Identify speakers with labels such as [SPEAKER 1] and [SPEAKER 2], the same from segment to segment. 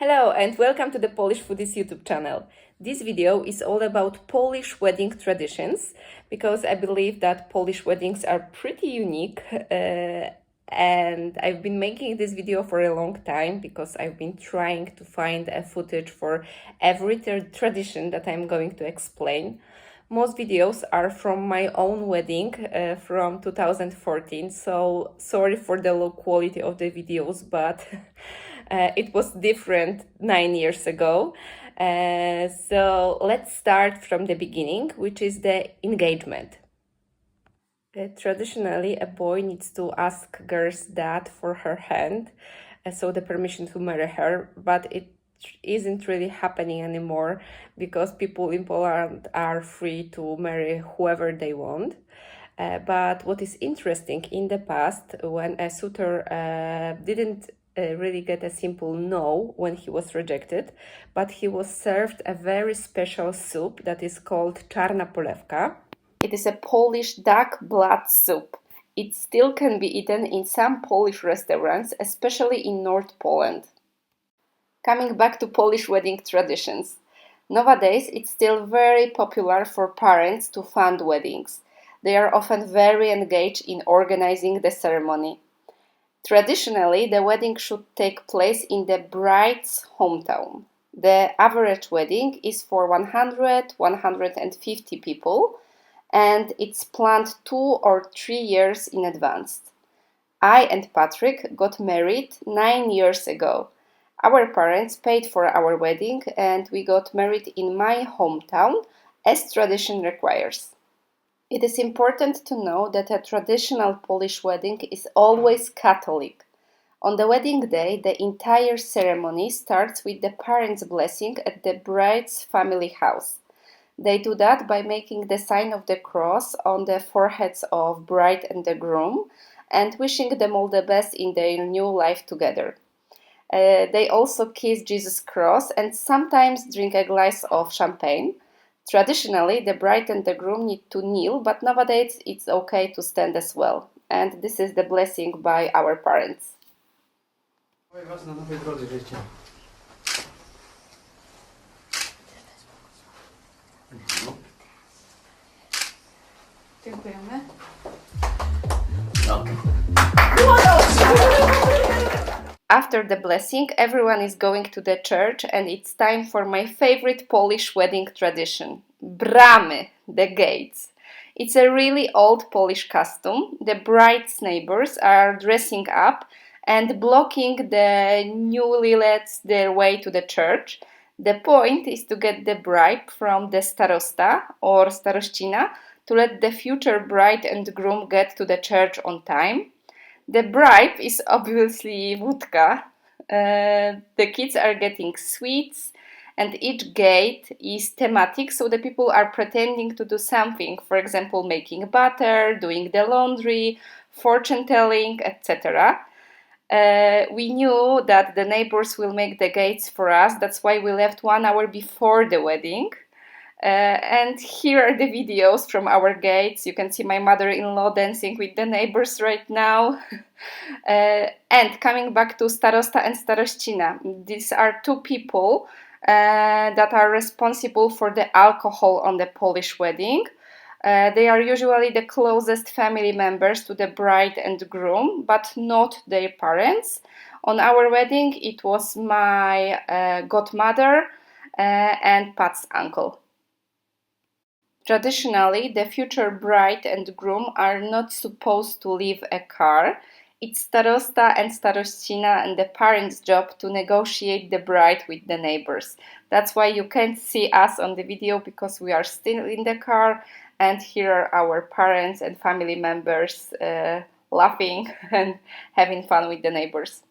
[SPEAKER 1] Hello and welcome to the Polish Foodies YouTube channel. This video is all about Polish wedding traditions because I believe that Polish weddings are pretty unique and I've been making this video for a long time because I've been trying to find a footage for every tradition that I'm going to explain. Most videos are from my own wedding from 2014, so sorry for the low quality of the videos, but it was different 9 years ago. So let's start from the beginning, which is the engagement. Traditionally, a boy needs to ask girl's dad for her hand, so the permission to marry her, but it isn't really happening anymore because people in Poland are free to marry whoever they want. But what is interesting, in the past, when a suitor didn't really get a simple no when he was rejected, but he was served a very special soup that is called Tarnapolefka. It is a Polish duck blood soup. It still can be eaten in some Polish restaurants, especially in North Poland. Coming back to Polish wedding traditions. Nowadays, it's still very popular for parents to fund weddings. They are often very engaged in organizing the ceremony. Traditionally, the wedding should take place in the bride's hometown. The average wedding is for 100-150 people, and it's planned 2 or 3 years in advance. I and Patrick got married 9 years ago. Our parents paid for our wedding and we got married in my hometown as tradition requires. It is important to know that a traditional Polish wedding is always Catholic. On the wedding day, the entire ceremony starts with the parents' blessing at the bride's family house. They do that by making the sign of the cross on the foreheads of bride and the groom and wishing them all the best in their new life together. They also kiss Jesus' cross and sometimes drink a glass of champagne. Traditionally, the bride and the groom need to kneel, but nowadays it's okay to stand as well. And this is the blessing by our parents.
[SPEAKER 2] Dziękujemy.
[SPEAKER 1] After the blessing, everyone is going to the church and it's time for my favorite Polish wedding tradition. Bramy, the gates. It's a really old Polish custom. The bride's neighbors are dressing up and blocking the newlyweds their way to the church. The point is to get the bribe from the starosta or starościna to let the future bride and groom get to the church on time. The bribe is obviously vodka. The kids are getting sweets and each gate is thematic, so the people are pretending to do something, for example, making butter, doing the laundry, fortune telling, etc. We knew that the neighbors will make the gates for us, that's why we left 1 hour before the wedding. And here are the videos from our gates. You can see my mother-in-law dancing with the neighbors right now. And coming back to starosta and starościna, these are 2 people that are responsible for the alcohol on the Polish wedding. They are usually the closest family members to the bride and groom, but not their parents. On our wedding, it was my godmother and Pat's uncle. Traditionally, the future bride and groom are not supposed to leave a car. It's starosta and starościna and the parents' job to negotiate the bride with the neighbors. That's why you can't see us on the video because we are still in the car and here are our parents and family members laughing and having fun with the neighbors.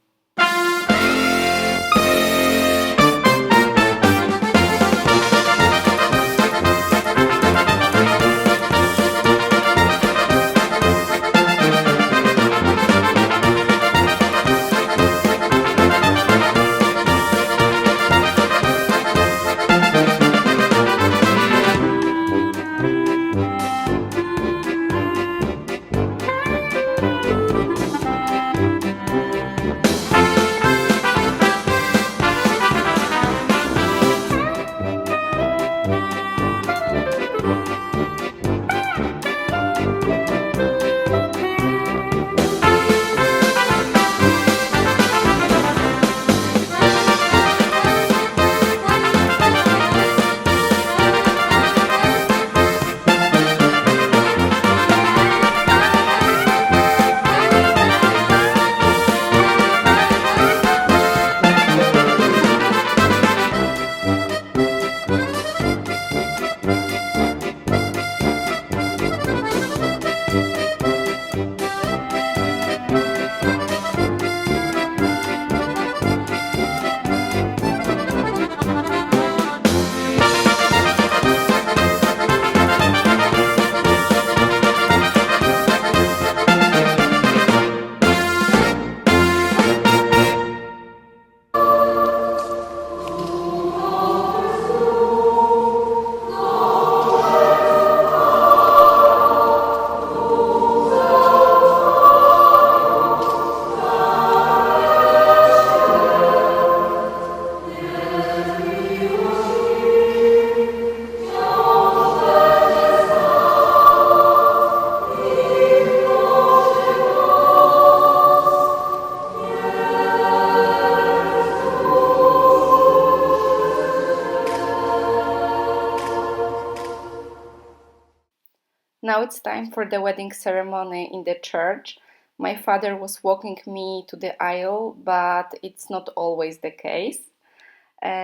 [SPEAKER 1] Now it's time for the wedding ceremony in the church. My father was walking me to the aisle, but it's not always the case.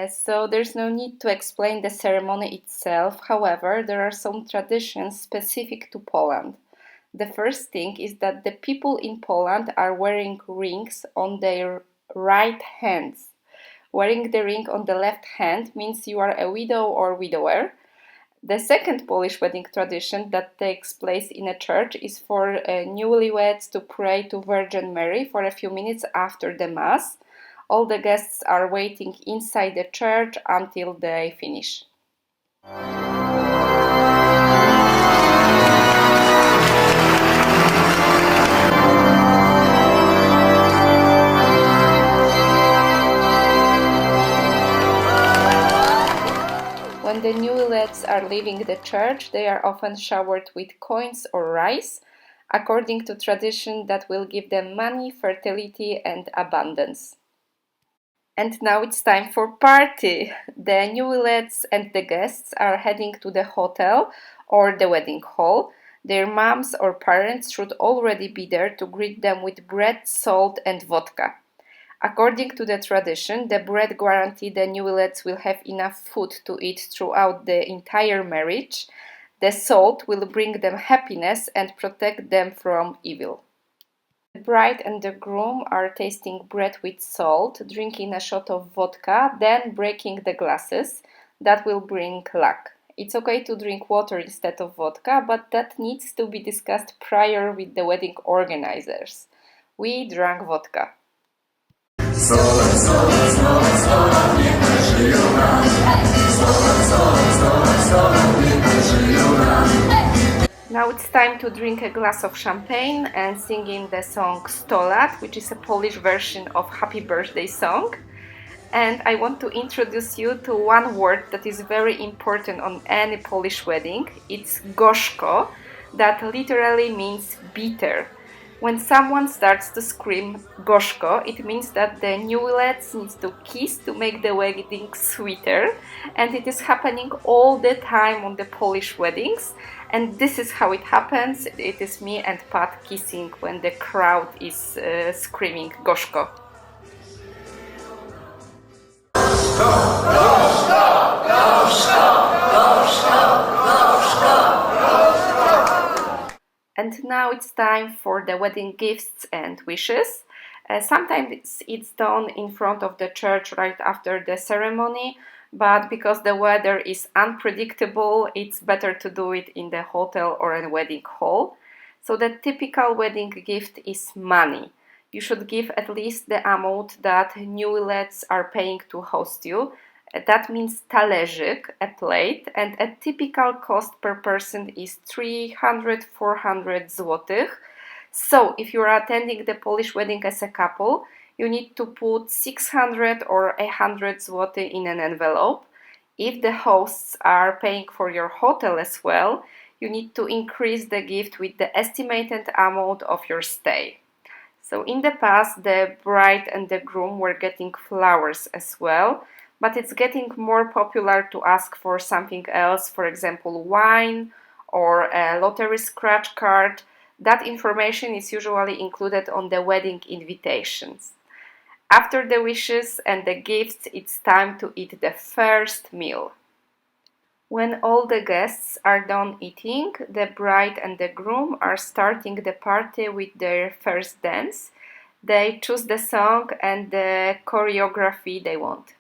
[SPEAKER 1] So there's no need to explain the ceremony itself. However, there are some traditions specific to Poland. The first thing is that the people in Poland are wearing rings on their right hands. Wearing the ring on the left hand means you are a widow or widower. The second Polish wedding tradition that takes place in a church is for newlyweds to pray to Virgin Mary for a few minutes after the Mass. All the guests are waiting inside the church until they finish. When the newlyweds are leaving the church, they are often showered with coins or rice, according to tradition that will give them money, fertility, and abundance. And now it's time for party. The newlyweds and the guests are heading to the hotel or the wedding hall. Their moms or parents should already be there to greet them with bread, salt, and vodka. According to the tradition, the bread guarantees the newlyweds will have enough food to eat throughout the entire marriage. The salt will bring them happiness and protect them from evil. The bride and the groom are tasting bread with salt, drinking a shot of vodka, then breaking the glasses. That will bring luck. It's okay to drink water instead of vodka, but that needs to be discussed prior with the wedding organizers. We drank vodka. Now it's time to drink a glass of champagne and singing the song 100 lat, which is a Polish version of Happy Birthday song. And I want to introduce you to one word that is very important on any Polish wedding. It's gorzko, that literally means bitter. When someone starts to scream gorzko, it means that the newlyweds need to kiss to make the wedding sweeter, and it is happening all the time on the Polish weddings. And this is how it happens. It is me and Pat kissing when the crowd is screaming gorzko. And now it's time for the wedding gifts and wishes. Sometimes it's done in front of the church right after the ceremony, but because the weather is unpredictable, it's better to do it in the hotel or a wedding hall. So the typical wedding gift is money. You should give at least the amount that newlyweds are paying to host you. That means talerzyk, a plate, and a typical cost per person is 300-400 zł. So if you are attending the Polish wedding as a couple, you need to put 600 or 100 zł in an envelope. If the hosts are paying for your hotel as well, you need to increase the gift with the estimated amount of your stay. So in the past, the bride and the groom were getting flowers as well, but it's getting more popular to ask for something else, for example, wine or a lottery scratch card. That information is usually included on the wedding invitations. After the wishes and the gifts, it's time to eat the first meal. When all the guests are done eating, the bride and the groom are starting the party with their first dance. They choose the song and the choreography they want.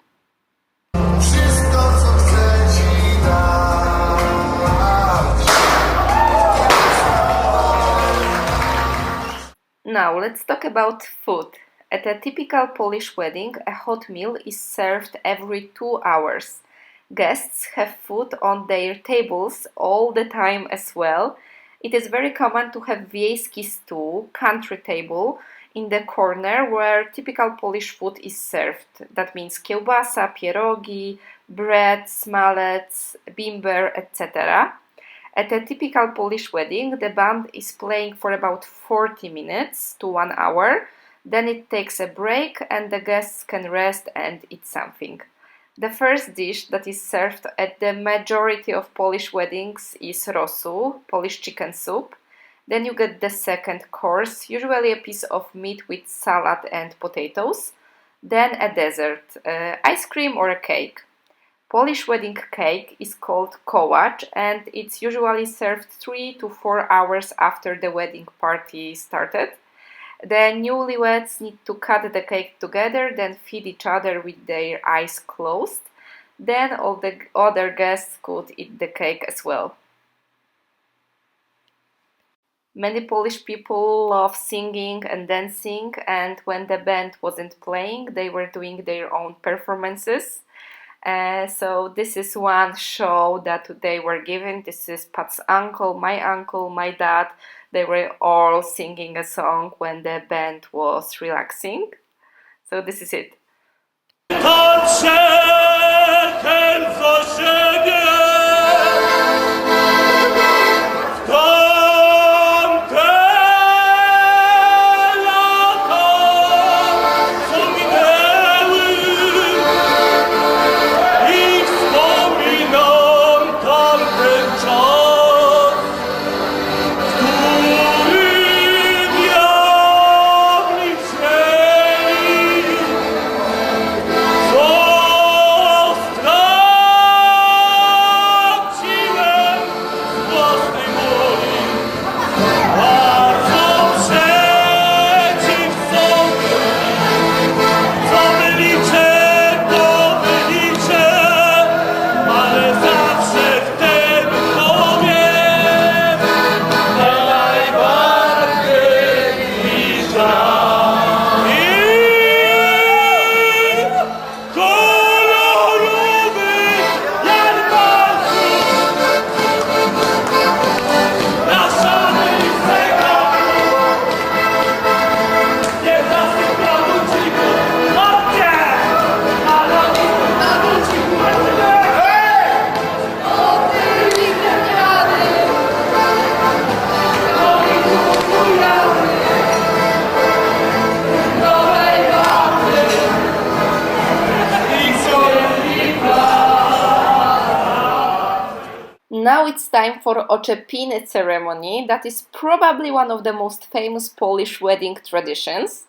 [SPEAKER 1] Now let's talk about food. At a typical Polish wedding, a hot meal is served every 2 hours. Guests have food on their tables all the time as well. It is very common to have wiejski stół, country table, in the corner where typical Polish food is served. That means kiełbasa, pierogi, bread, smalec, bimber, etc. At a typical Polish wedding, the band is playing for about 40 minutes to 1 hour. Then it takes a break and the guests can rest and eat something. The first dish that is served at the majority of Polish weddings is rosół, Polish chicken soup. Then you get the second course, usually a piece of meat with salad and potatoes. Then a dessert, ice cream or a cake. Polish wedding cake is called kołacz and it's usually served 3 to 4 hours after the wedding party started. The newlyweds need to cut the cake together, then feed each other with their eyes closed. Then all the other guests could eat the cake as well. Many Polish people love singing and dancing, and when the band wasn't playing, they were doing their own performances. So this is one show that they were given. This is Pat's uncle, my dad. They were all singing a song when the band was relaxing. So this is it. Now it's time for oczepiny ceremony. That is probably one of the most famous Polish wedding traditions.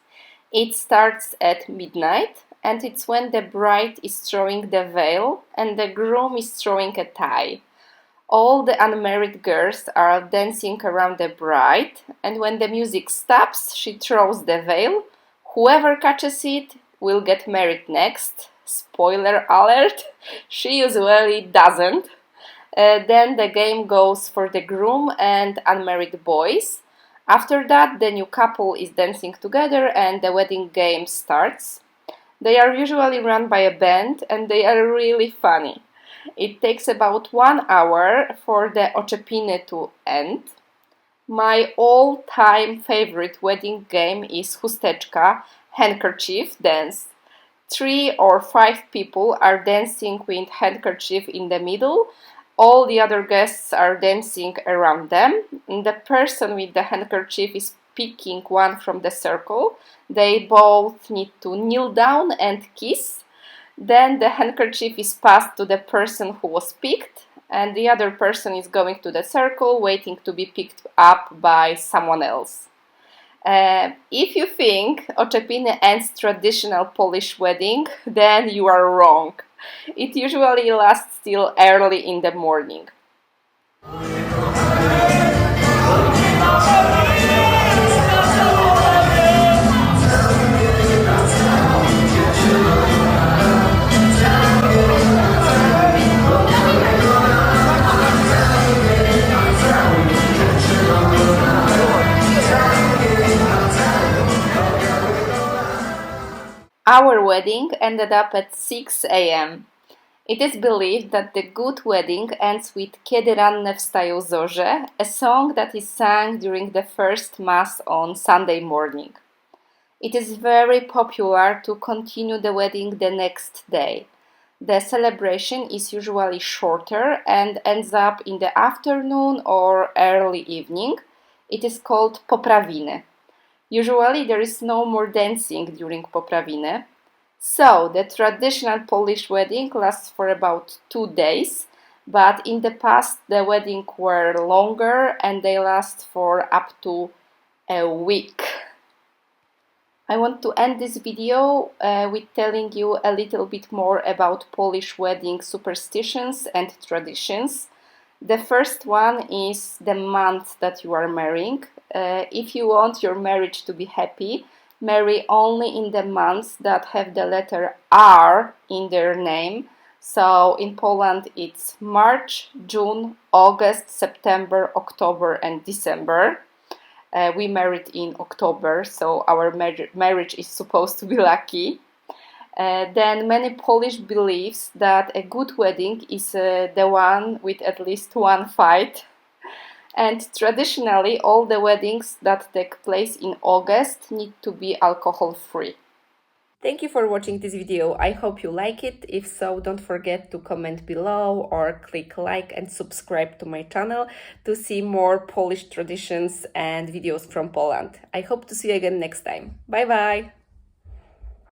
[SPEAKER 1] It starts at midnight and it's when the bride is throwing the veil and the groom is throwing a tie. All the unmarried girls are dancing around the bride, and when the music stops, she throws the veil. Whoever catches it will get married next. Spoiler alert, she usually doesn't. Then the game goes for the groom and unmarried boys. After that, the new couple is dancing together and the wedding game starts. They are usually run by a band and they are really funny. It takes about 1 hour for the oczepiny to end. My all-time favorite wedding game is chusteczka, handkerchief dance. 3 or 5 people are dancing with handkerchief in the middle. All the other guests are dancing around them. The person with the handkerchief is picking one from the circle. They both need to kneel down and kiss. Then the handkerchief is passed to the person who was picked, and the other person is going to the circle waiting to be picked up by someone else. If you think oczepiny ends traditional Polish wedding, then you are wrong. It usually lasts till early in the morning. Our wedding ended up at 6 a.m. It is believed that the good wedding ends with Kiedy ranne wstają zorze, a song that is sung during the first Mass on Sunday morning. It is very popular to continue the wedding the next day. The celebration is usually shorter and ends up in the afternoon or early evening. It is called Poprawiny. Usually there is no more dancing during Poprawiny. So, the traditional Polish wedding lasts for about 2 days, but in the past the weddings were longer and they last for up to a week. I want to end this video with telling you a little bit more about Polish wedding superstitions and traditions. The first one is the month that you are marrying. If you want your marriage to be happy, marry only in the months that have the letter R in their name. So in Poland it's March, June, August, September, October and December. We married in October, so our marriage is supposed to be lucky. Then many Polish believes that a good wedding is the one with at least one fight. And traditionally, all the weddings that take place in August need to be alcohol-free. Thank you for watching this video. I hope you like it. If so, don't forget to comment below or click like and subscribe to my channel to see more Polish traditions and videos from Poland. I hope to see you again next time. Bye bye!